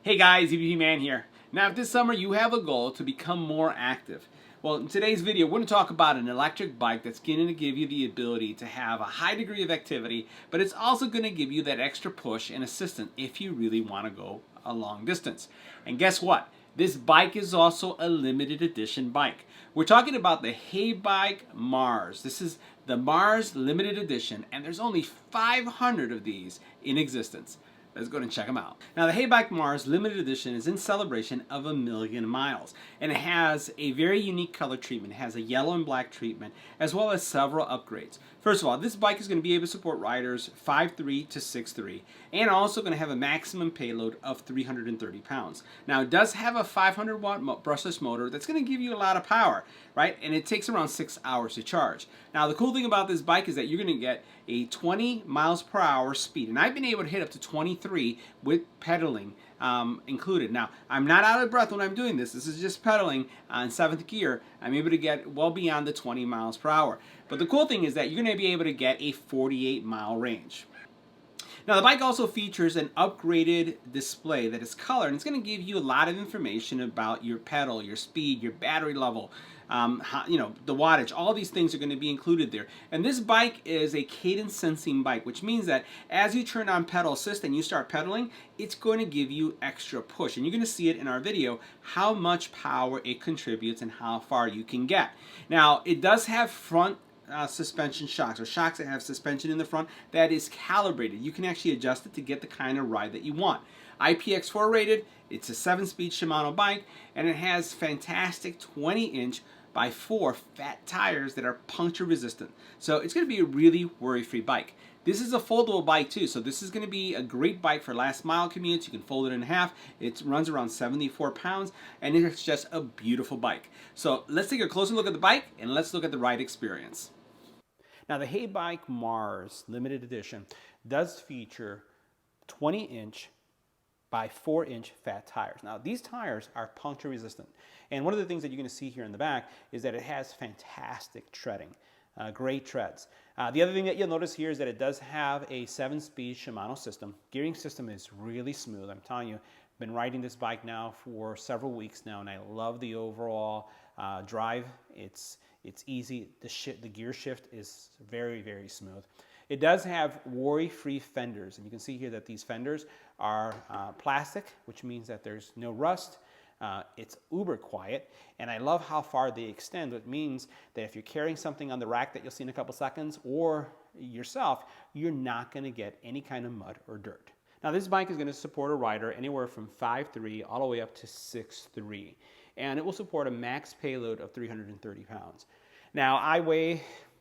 Hey guys, EBPMAN here. Now if this summer you have a goal to become more active, well in today's video we're going to talk about an electric bike that's going to give you the ability to have a high degree of activity, but it's also going to give you that extra push and assistance if you really want to go a long distance. And guess what? This bike is also a limited edition bike. We're talking about the HeyBike Mars. This is the Mars limited edition and there's only 500 of these in existence. Let's go and check them out. Now the HeyBike Mars limited edition is in celebration of 1,000,000 miles, and it has a very unique color treatment. It has a yellow and black treatment as well as several upgrades. First of all, this bike is going to be able to support riders 5'3" to 6'3", and also going to have a maximum payload of 330 pounds. Now it does have a 500 watt brushless motor that's going to give you a lot of power, right? And it takes around 6 hours to charge. Now the cool thing about this bike is that you're going to get a 20 miles per hour speed, and I've been able to hit up to 23 with pedaling included. Now I'm not out of breath when I'm doing this. This is just pedaling on 7th gear. I'm able to get well beyond the 20 miles per hour. But the cool thing is that you're going to be able to get a 48-mile range. Now the bike also features an upgraded display that is color, and it's going to give you a lot of information about your pedal, your speed, your battery level, the wattage. All these things are going to be included there. And this bike is a cadence sensing bike, which means that as you turn on pedal assist and you start pedaling, it's going to give you extra push. And you're going to see it in our video how much power it contributes and how far you can get. Now it does have front suspension shocks, or shocks that have suspension in the front that is calibrated. You can actually adjust it to get the kind of ride that you want. IPX4 rated, it's a 7-speed Shimano bike, and it has fantastic 20-inch by 4 fat tires that are puncture resistant. So it's going to be a really worry-free bike. This is a foldable bike too, so this is going to be a great bike for last mile commutes. You can fold it in half. It runs around 74 pounds, and it's just a beautiful bike. So let's take a closer look at the bike, and let's look at the ride experience. Now the HeyBike Mars limited edition does feature 20-inch by 4-inch fat tires. Now these tires are puncture resistant, and one of the things that you're going to see here in the back is that it has fantastic treading, great treads. The other thing that you'll notice here is that it does have a 7-speed Shimano system. Gearing system is really smooth. I'm telling you, I've been riding this bike now for several weeks now, and I love the overall drive. It's easy. The gear shift is very, very smooth. It does have worry-free fenders, and you can see here that these fenders are plastic, which means that there's no rust. It's uber quiet, and I love how far they extend, which means that if you're carrying something on the rack that you'll see in a couple seconds, or yourself, you're not going to get any kind of mud or dirt. Now this bike is going to support a rider anywhere from 5'3" all the way up to 6'3", and it will support a max payload of 330 pounds. Now I weigh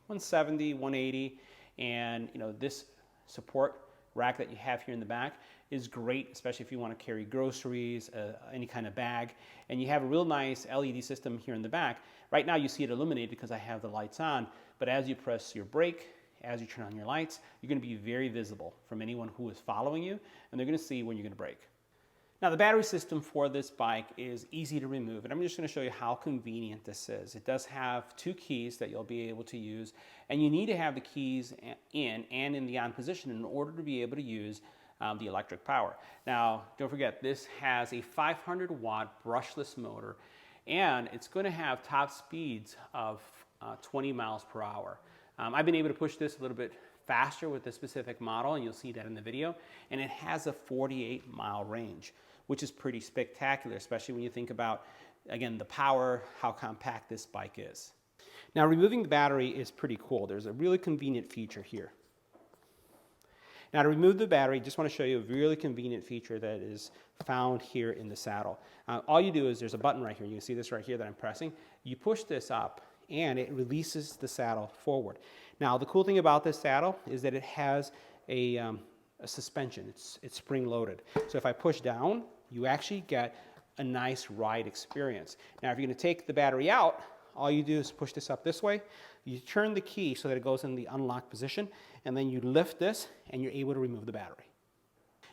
170, 180, and this support rack that you have here in the back is great, especially if you want to carry groceries, any kind of bag, and you have a real nice LED system here in the back. Right now you see it illuminated because I have the lights on, but as you press your brake, as you turn on your lights, you're going to be very visible from anyone who is following you, and they're going to see when you're going to brake. Now the battery system for this bike is easy to remove, and I'm just going to show you how convenient this is. It does have 2 keys that you'll be able to use, and you need to have the keys in and in the on position in order to be able to use the electric power. Now don't forget, this has a 500 watt brushless motor, and it's going to have top speeds of 20 miles per hour. I've been able to push this a little bit faster with this specific model, and you'll see that in the video, and it has a 48-mile range, which is pretty spectacular, especially when you think about, again, the power, how compact this bike is. Now removing the battery is pretty cool. There's a really convenient feature here. Now to remove the battery, just want to show you a really convenient feature that is found here in the saddle. All you do is, there's a button right here, you can see this right here that I'm pressing. You push this up and it releases the saddle forward. Now the cool thing about this saddle is that it has a suspension. It's spring loaded. So if I push down, you actually get a nice ride experience. Now if you're going to take the battery out, all you do is push this up this way, you turn the key so that it goes in the unlock position, and then you lift this and you're able to remove the battery.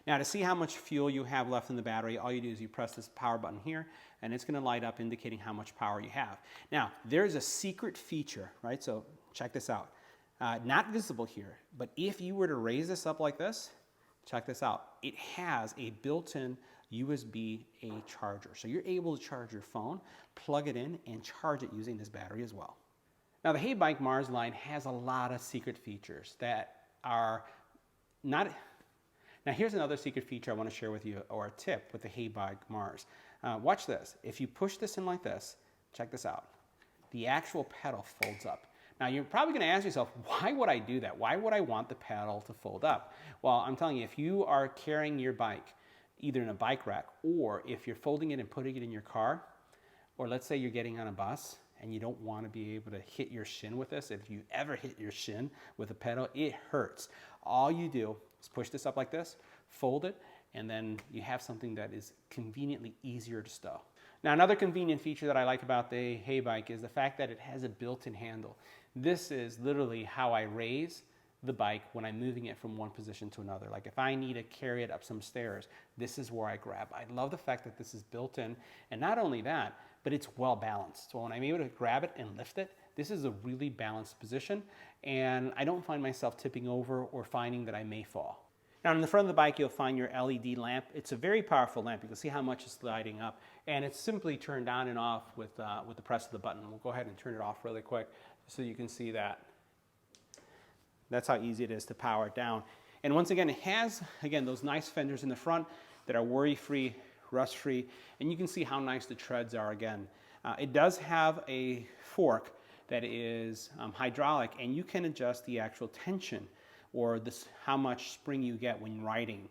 Now to see how much fuel you have left in the battery, all you do is you press this power button here, and it's going to light up indicating how much power you have. Now there's a secret feature, right? So check this out. Not visible here, but if you were to raise this up like this, check this out. It has a built-in USB-A charger. So you're able to charge your phone, plug it in, and charge it using this battery as well. Now the HeyBike Mars line has a lot of secret features that are not... Now here's another secret feature I want to share with you, or a tip with the HeyBike Mars. Watch this. If you push this in like this, check this out. The actual pedal folds up. Now you're probably going to ask yourself, why would I do that? Why would I want the pedal to fold up? Well, I'm telling you, if you are carrying your bike either in a bike rack, or if you're folding it and putting it in your car, or let's say you're getting on a bus and you don't want to be able to hit your shin with this. If you ever hit your shin with a pedal, it hurts. All you do is push this up like this, fold it, and then you have something that is conveniently easier to stow. Now another convenient feature that I like about the HeyBike is the fact that it has a built-in handle. This is literally how I raise the bike when I'm moving it from one position to another. Like if I need to carry it up some stairs, this is where I grab. I love the fact that this is built in, and not only that, but it's well balanced. So when I'm able to grab it and lift it, this is a really balanced position, and I don't find myself tipping over or finding that I may fall. Now in the front of the bike, you'll find your LED lamp. It's a very powerful lamp. You can see how much it's lighting up, and it's simply turned on and off with the press of the button. We'll go ahead and turn it off really quick so you can see that. That's how easy it is to power it down. And once again, it has, again, those nice fenders in the front that are worry-free, rust-free, and you can see how nice the treads are again. It does have a fork that is hydraulic, and you can adjust the actual tension or how much spring you get when riding.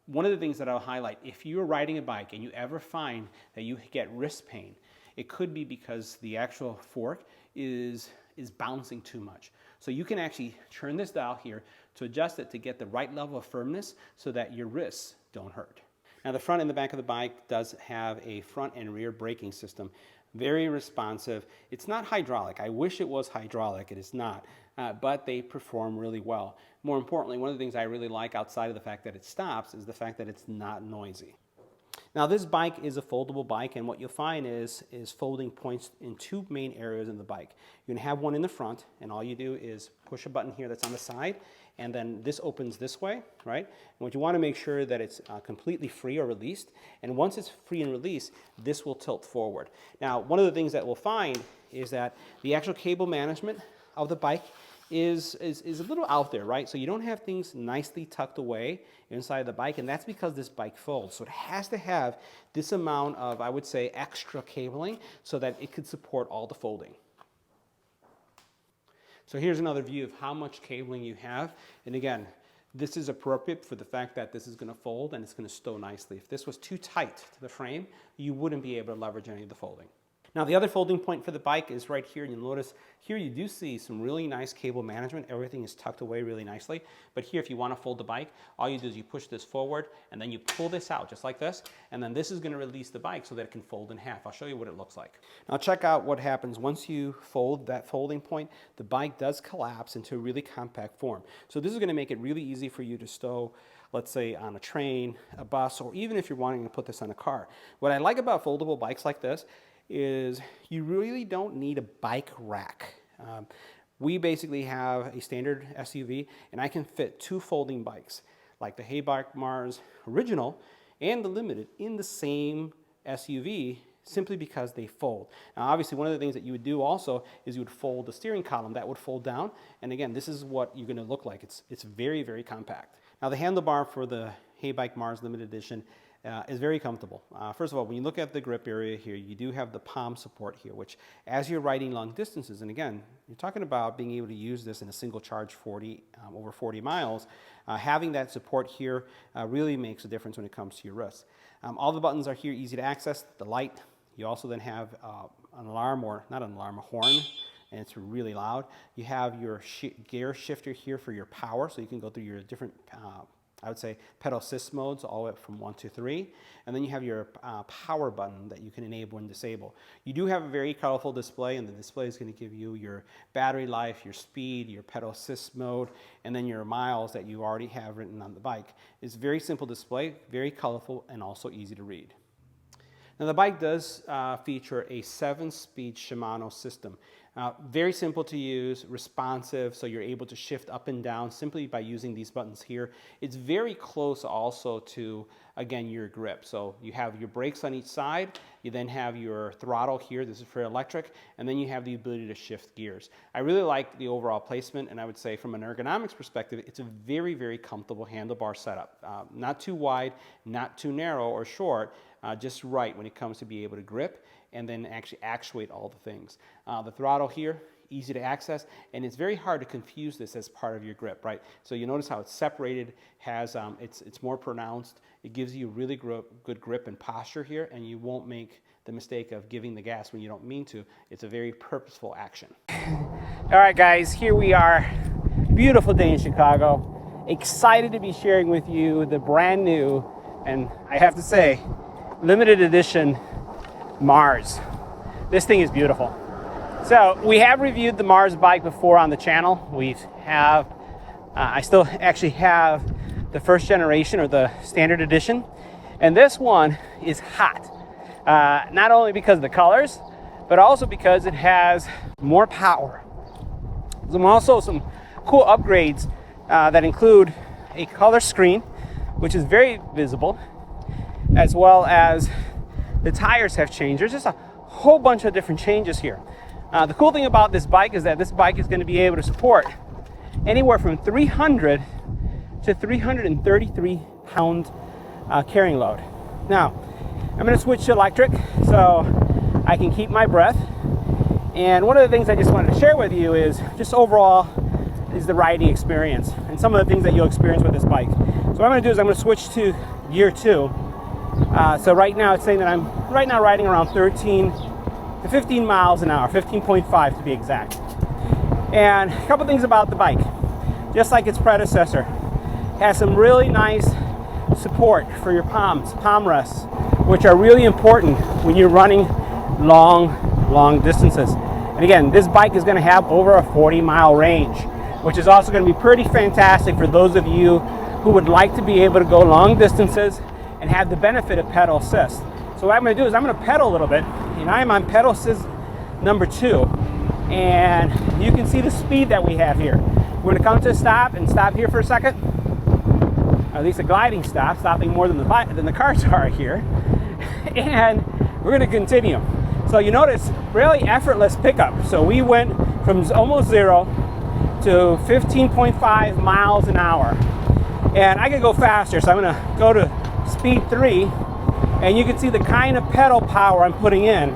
One of the things that I'll highlight, if you're riding a bike and you ever find that you get wrist pain, it could be because the actual fork is bouncing too much. So you can actually turn this dial here to adjust it to get the right level of firmness so that your wrists don't hurt. Now the front and the back of the bike does have a front and rear braking system. Very responsive. It's not hydraulic. I wish it was hydraulic. It is not. But they perform really well. More importantly, one of the things I really like outside of the fact that it stops is the fact that it's not noisy. Now this bike is a foldable bike, and what you'll find is folding points in two main areas in the bike. You're gonna have one in the front, and all you do is push a button here that's on the side, and then this opens this way, right? And what you wanna make sure that it's completely free or released, and once it's free and released, this will tilt forward. Now, one of the things that we'll find is that the actual cable management of the bike is a little out there, right? So you don't have things nicely tucked away inside the bike, and that's because this bike folds. So it has to have this amount of, I would say, extra cabling so that it could support all the folding. So here's another view of how much cabling you have. And again, this is appropriate for the fact that this is going to fold and it's going to stow nicely. If this was too tight to the frame, you wouldn't be able to leverage any of the folding. Now the other folding point for the bike is right here, and you'll notice here you do see some really nice cable management. Everything is tucked away really nicely. But here, if you want to fold the bike, all you do is you push this forward and then you pull this out just like this, and then this is going to release the bike so that it can fold in half. I'll show you what it looks like. Now check out what happens once you fold that folding point. The bike does collapse into a really compact form. So this is going to make it really easy for you to stow, let's say on a train, a bus, or even if you're wanting to put this on a car. What I like about foldable bikes like this is you really don't need a bike rack. We basically have a standard SUV, and I can fit two folding bikes, like the HeyBike Mars Original and the Limited, in the same SUV simply because they fold. Now obviously one of the things that you would do also is you would fold the steering column. That would fold down, and again, this is what you're going to look like. It's very, very compact. Now the handlebar for the HeyBike Mars Limited Edition is very comfortable. First of all, when you look at the grip area here, you do have the palm support here, which as you're riding long distances, and again, you're talking about being able to use this in a single charge over 40 miles, having that support here really makes a difference when it comes to your wrists. All the buttons are here, easy to access. The light, you also then have an alarm, or not an alarm, a horn, and it's really loud. You have your gear shifter here for your power, so you can go through your different I would say pedal assist modes all the way up from 1 to 3. And then you have your power button that you can enable and disable. You do have a very colorful display, and the display is going to give you your battery life, your speed, your pedal assist mode, and then your miles that you already have written on the bike. It's a very simple display, very colorful, and also easy to read. Now the bike does feature a 7-speed Shimano system. Very simple to use, responsive, so you're able to shift up and down simply by using these buttons here. It's very close also to again, your grip. So you have your brakes on each side, you then have your throttle here, this is for electric, and then you have the ability to shift gears. I really like the overall placement, and I would say from an ergonomics perspective, it's a very, very comfortable handlebar setup. Not too wide, not too narrow or short, just right when it comes to be able to grip and then actually actuate all the things. The throttle here, easy to access, and it's very hard to confuse this as part of your grip, right? So you notice how it's separated, has it's more pronounced. It gives you really good grip and posture here, and you won't make the mistake of giving the gas when you don't mean to. It's a very purposeful action. All right, guys, here we are. Beautiful day in Chicago. Excited to be sharing with you the brand new, and I have to say, limited edition Mars. This thing is beautiful. So we have reviewed the Mars bike before on the channel. I still actually have the first generation or the standard edition, and this one is hot. Not only because of the colors, but also because it has more power. There's also some cool upgrades that include a color screen, which is very visible, as well as the tires have changed. There's just a whole bunch of different changes here. The cool thing about this bike is that this bike is going to be able to support anywhere from 300 to 333 pound carrying load. Now, I'm going to switch to electric so I can keep my breath. And one of the things I just wanted to share with you is just overall is the riding experience and some of the things that you'll experience with this bike. So what I'm going to do is I'm going to switch to gear 2. So right now it's saying that I'm right now riding around 13 to 15 miles an hour, 15.5 to be exact. And a couple things about the bike. Just like its predecessor, it has some really nice support for your palm rests, which are really important when you're running long distances. And again, this bike is going to have over a 40-mile range, which is also going to be pretty fantastic for those of you who would like to be able to go long distances and have the benefit of pedal assist. So what I'm going to do is I'm going to pedal a little bit, and I am on pedal assist number 2, and you can see the speed that we have here. We're going to come to a stop and stop here for a second, or at least a gliding stop, stopping more than the cars are here, and we're going to continue. So you notice really effortless pickup. So we went from almost 0 to 15.5 miles an hour, and I can go faster, so I'm going to go to speed 3. And you can see the kind of pedal power I'm putting in,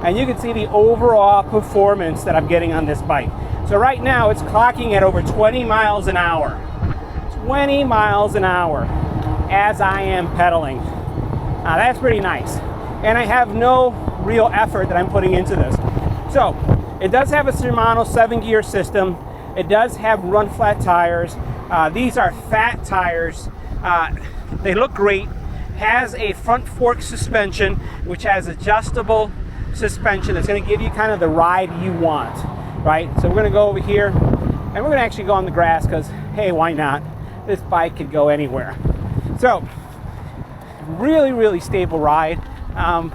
and you can see the overall performance that I'm getting on this bike. So right now it's clocking at over 20 miles an hour. 20 miles an hour as I am pedaling. Now that's pretty nice. And I have no real effort that I'm putting into this. So it does have a Shimano 7-gear system. It does have run flat tires. These are fat tires. They look great. Has a front fork suspension, which has adjustable suspension that's going to give you kind of the ride you want, right? So we're going to go over here, and we're going to actually go on the grass because, hey, why not? This bike could go anywhere. So, really stable ride.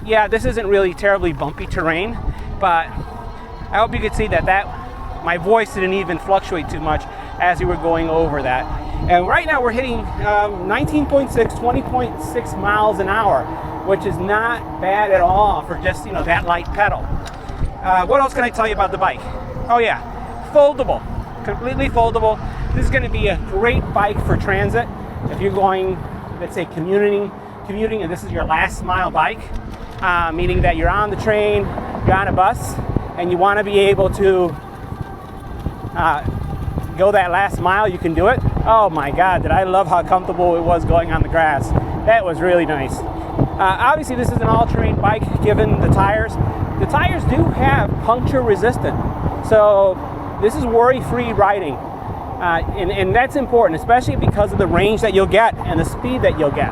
Yeah, this isn't really terribly bumpy terrain, but I hope you could see that my voice didn't even fluctuate too much as we were going over that. And right now we're hitting 19.6, 20.6 miles an hour, which is not bad at all for just, that light pedal. What else can I tell you about the bike? Oh yeah, foldable, completely foldable. This is going to be a great bike for transit. If you're going, let's say, commuting, and this is your last mile bike, meaning that you're on the train, you're on a bus, and you want to be able to go that last mile, you can do it. Oh my God, did I love how comfortable it was going on the grass. That was really nice. Obviously this is an all-terrain bike given the tires. The tires do have puncture resistant, so this is worry-free riding. And that's important, especially because of the range that you'll get and the speed that you'll get.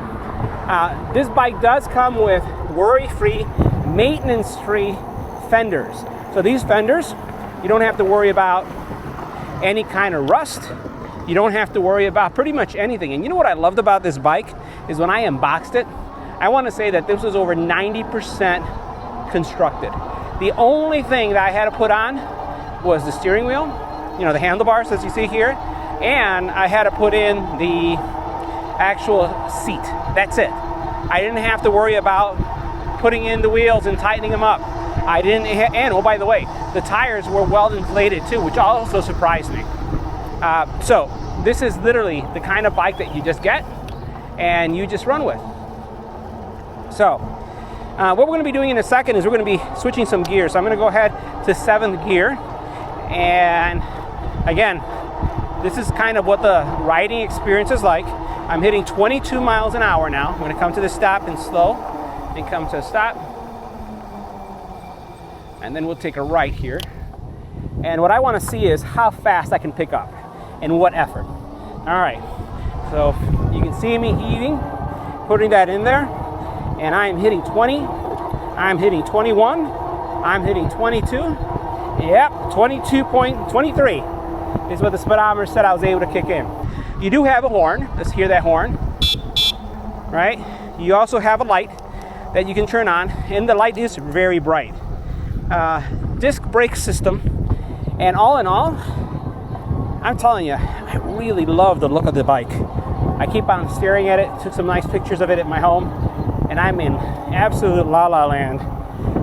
This bike does come with worry-free, maintenance-free fenders. So these fenders, you don't have to worry about any kind of rust. You don't have to worry about pretty much anything. And you know what I loved about this bike is when I unboxed it, I want to say that this was over 90% constructed. The only thing that I had to put on was the steering wheel, the handlebars as you see here, and I had to put in the actual seat. That's it. I didn't have to worry about putting in the wheels and tightening them up. I didn't, and oh, by the way, the tires were well inflated too, which also surprised me. So this is literally the kind of bike that you just get and you just run with. So what we're going to be doing in a second is we're going to be switching some gears. So I'm going to go ahead to 7th gear, and again, this is kind of what the riding experience is like. I'm hitting 22 miles an hour now. I'm going to come to the stop and slow, and come to a stop, and then we'll take a right here. And what I want to see is how fast I can pick up and what effort. All right, so you can see me heaving, putting that in there, and I am hitting 20, I'm hitting 21, I'm hitting 22, yep, 22.23 is what the speedometer said I was able to kick in. You do have a horn. Let's hear that horn, right? You also have a light that you can turn on, and the light is very bright. Disc brake system, and all in all, I'm telling you, I really love the look of the bike. I keep on staring at it, took some nice pictures of it at my home, and I'm in absolute la-la land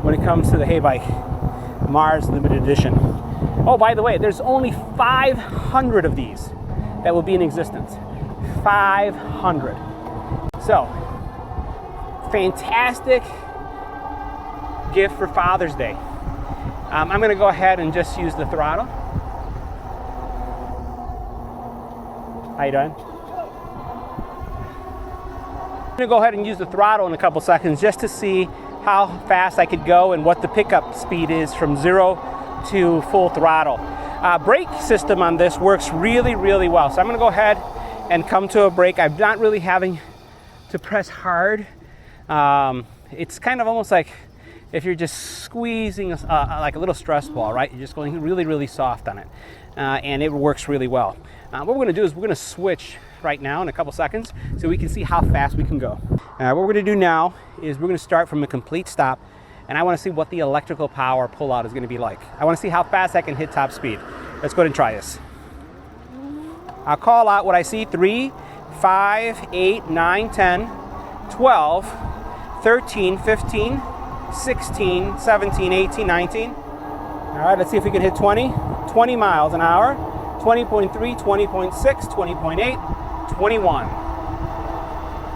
when it comes to the HeyBike Mars Limited Edition. Oh, by the way, there's only 500 of these that will be in existence. 500. So, fantastic gift for Father's Day. I'm going to go ahead and just use the throttle. How you doing? I'm going to go ahead and use the throttle in a couple seconds just to see how fast I could go and what the pickup speed is from 0 to full throttle. Brake system on this works really, really well. So I'm going to go ahead and come to a brake. I'm not really having to press hard. It's kind of almost like if you're just squeezing like a little stress ball, right? You're just going really, really soft on it, and it works really well. What we're going to do is we're going to switch right now in a couple seconds so we can see how fast we can go. What we're going to do now is we're going to start from a complete stop, and I want to see what the electrical power pullout is going to be like. I want to see how fast I can hit top speed. Let's go ahead and try this. I'll call out what I see: 3, 5, 8, 9, 10, 12, 13, 15, 16, 17, 18, 19. All right, let's see if we can hit 20 miles an hour. 20.3, 20.6, 20.8, 21. All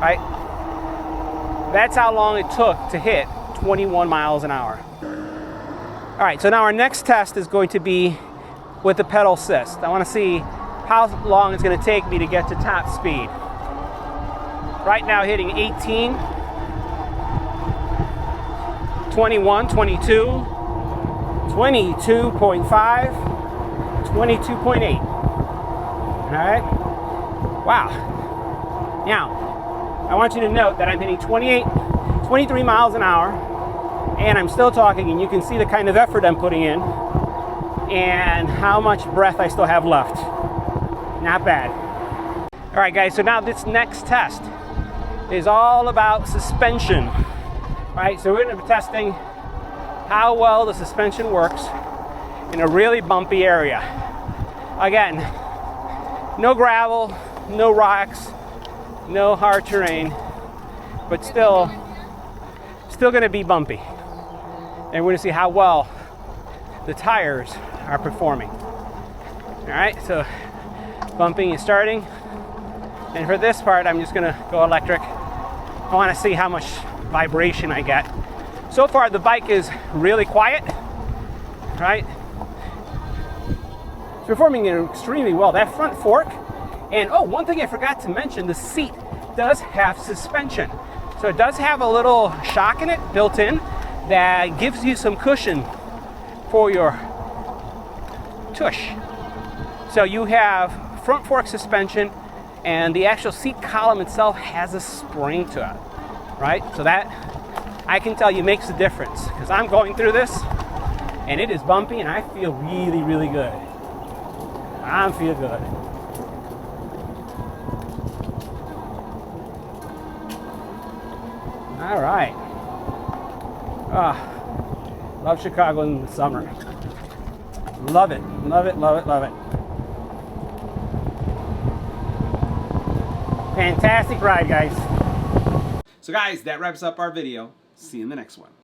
right, that's how long it took to hit 21 miles an hour. All right, so now our next test is going to be with the pedal assist. I want to see how long it's going to take me to get to top speed. Right now hitting 18, 21, 22, 22.5, 22.8. All right. Wow. Now, I want you to note that I'm hitting 23 miles an hour, and I'm still talking, and you can see the kind of effort I'm putting in and how much breath I still have left. Not bad. All right, guys, so now this next test is all about suspension. All right, so we're going to be testing how well the suspension works in a really bumpy area. Again, no gravel, no rocks, no hard terrain, but still going to be bumpy. And we're going to see how well the tires are performing. All right, so bumping is starting. And for this part, I'm just going to go electric. I want to see how much vibration I get. So far, the bike is really quiet, right? It's performing extremely well. That front fork, and oh, one thing I forgot to mention, the seat does have suspension. So it does have a little shock in it built in that gives you some cushion for your tush. So you have front fork suspension, and the actual seat column itself has a spring to it, right? So that, I can tell you, makes a difference, because I'm going through this and it is bumpy and I feel really, really good. I feel good. All right. Love Chicago in the summer. Love it, love it, love it, love it. Fantastic ride, guys. So guys, that wraps up our video. See you in the next one.